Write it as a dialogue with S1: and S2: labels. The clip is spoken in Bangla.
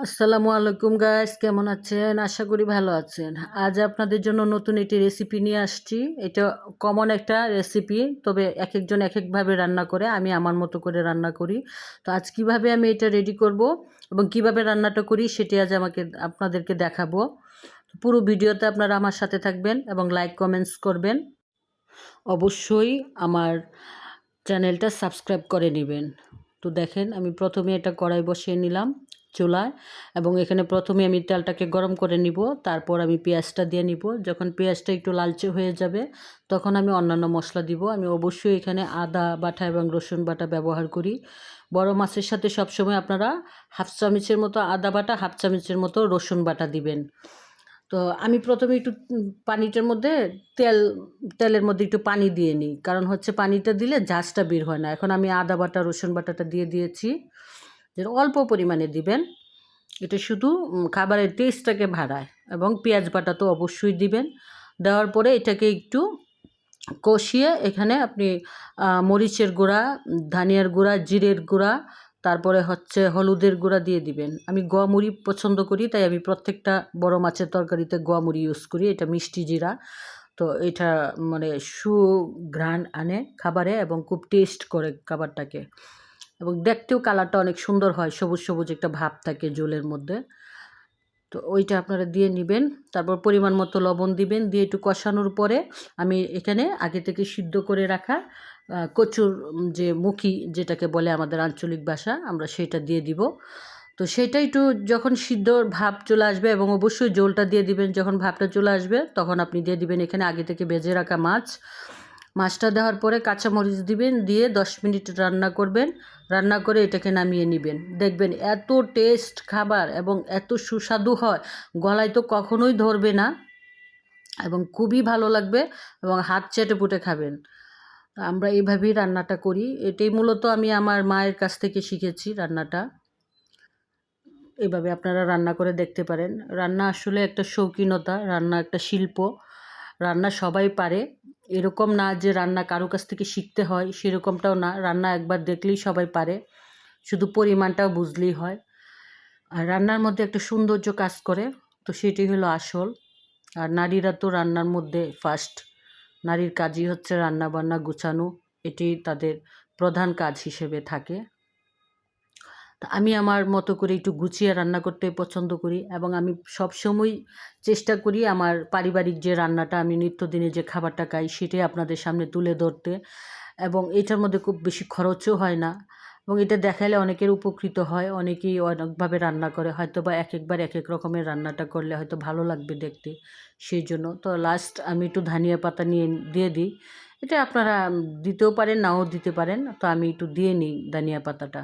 S1: আসসালামু আলাইকুম গাইস, কেমন আছেন? আশা করি ভালো আছেন। আজ আপনাদের জন্য নতুন একটি রেসিপি নিয়ে আসছি। এটা কমন একটা রেসিপি, তবে এক একজন এক একভাবে রান্না করে, আমি আমার মতো করে রান্না করি। তো আজ কিভাবে আমি এটা রেডি করব এবং কিভাবে রান্নাটা করি সেটি আজ আপনাদেরকে দেখাবো। পুরো ভিডিওতে আপনারা আমার সাথে থাকবেন এবং লাইক কমেন্টস করবেন। অবশ্যই আমার চ্যানেলটা সাবস্ক্রাইব করে নেবেন। তো দেখেন, আমি প্রথমে এটা কড়াই বসিয়ে নিলাম চুলায়, এবং এখানে প্রথমে আমি তেলটাকে গরম করে নিব। তারপর আমি পেঁয়াজটা দিয়ে নিব। যখন পেঁয়াজটা একটু লালচে হয়ে যাবে তখন আমি অন্যান্য মশলা দিব। আমি অবশ্যই এখানে আদা বাটা এবং রসুন বাটা ব্যবহার করি। বড় মাছের সাথে সবসময় আপনারা হাফ চামচের মতো আদা বাটা, হাফ চামচের মতো রসুন বাটা দিবেন। তো আমি প্রথমে একটু পানিটার মধ্যে তেলের মধ্যে একটু পানি দিয়ে নিই, কারণ হচ্ছে পানিটা দিলে ঝাঁঝটা বের হয় না। এখন আমি আদা বাটা রসুন বাটাটা দিয়ে দিয়েছি, যে অল্প পরিমাণে দিবেন। এটা শুধু খাবারের টেস্টটাকে বাড়ায়। এবং পেঁয়াজ বাটা তো অবশ্যই দিবেন। দেওয়ার পরে এটাকে একটু কষিয়ে এখানে আপনি মরিচের গুঁড়া, ধনিয়ার গুঁড়া, জিরের গুঁড়া, তারপরে হচ্ছে হলুদের গুঁড়া দিয়ে দিবেন। আমি গোয়ামুড়ি পছন্দ করি, তাই আমি প্রত্যেকটা বড় মাছের তরকারিতে গোয়ামুড়ি ইউজ করি। এটা মিষ্টি জিরা। তো এটা মানে সুঘ্রাণ আনে খাবারে এবং খুব টেস্ট করে খাবারটাকে, এবং দেখতেও কালারটা অনেক সুন্দর হয়, সবুজ সবুজ একটা ভাব থাকে ঝোলের মধ্যে। তো ওইটা আপনারা দিয়ে নেবেন। তারপর পরিমাণ মতো লবণ দিবেন। দিয়ে একটু কষানোর পরে আমি এখানে আগে থেকে সিদ্ধ করে রাখা কচুর যে মুখি যেটাকে বলে আমাদের আঞ্চলিক ভাষা, আমরা সেটা দিয়ে দিব। তো সেটা একটু যখন সিদ্ধর ভাব চলে আসবে, এবং অবশ্যই জলটা দিয়ে দিবেন যখন ভাবটা চলে আসবে, তখন আপনি দিয়ে দিবেন এখানে আগে থেকে ভেজে রাখা মাছ। মাছটা দেওয়ার পরে কাঁচামরিচ দিবেন, দিয়ে 10 মিনিট রান্না করবেন। রান্না করে এটাকে নামিয়ে নেবেন। দেখবেন এত টেস্ট খাবার এবং এত সুস্বাদু হয়, গলায় তো কখনোই ধরবে না এবং খুবই ভালো লাগবে, এবং হাত চেটে পুটে খাবেন। আমরা এইভাবেই রান্নাটা করি। এটাই মূলত আমি আমার মায়ের কাছ থেকে শিখেছি রান্নাটা। এভাবে আপনারা রান্না করে দেখতে পারেন। রান্না আসলে একটা শৌখিনতা, রান্না একটা শিল্প। রান্না সবাই পারে, এরকম না যে রান্না কারো কাছ থেকে শিখতে হয়, সেরকমটাও না। রান্না একবার দেখলেই সবাই পারে, শুধু পরিমাণটাও বুঝলেই হয়। আর রান্নার মধ্যে একটা সৌন্দর্য কাজ করে, তো সেটি হলো আসল। আর নারীরা তো রান্নার মধ্যে ফার্স্ট। নারীর কাজই হচ্ছে রান্না বান্না গুছানো, এটি তাদের প্রধান কাজ হিসেবে থাকে। তা আমি আমার মতো করে একটু গুছিয়ে রান্না করতে পছন্দ করি, এবং আমি সবসময় চেষ্টা করি আমার পারিবারিক যে রান্নাটা, আমি নিত্যদিনে যে খাবারটা খাই সেটাই আপনাদের সামনে তুলে ধরতে। এবং এটার মধ্যে খুব বেশি খরচও হয় না, এবং এটা দেখাইলে অনেকের উপকৃত হয়। অনেকেই অনেকভাবে রান্না করে, হয়তো বা এক একবার এক এক রকমের রান্নাটা করলে হয়তো ভালো লাগবে দেখতে। সেই জন্য তো লাস্ট আমি একটু ধনিয়া পাতা দিয়ে দিই। এটা আপনারা দিতেও পারেন, নাও দিতে পারেন। তো আমি একটু দিয়ে নিই ধনিয়া পাতাটা।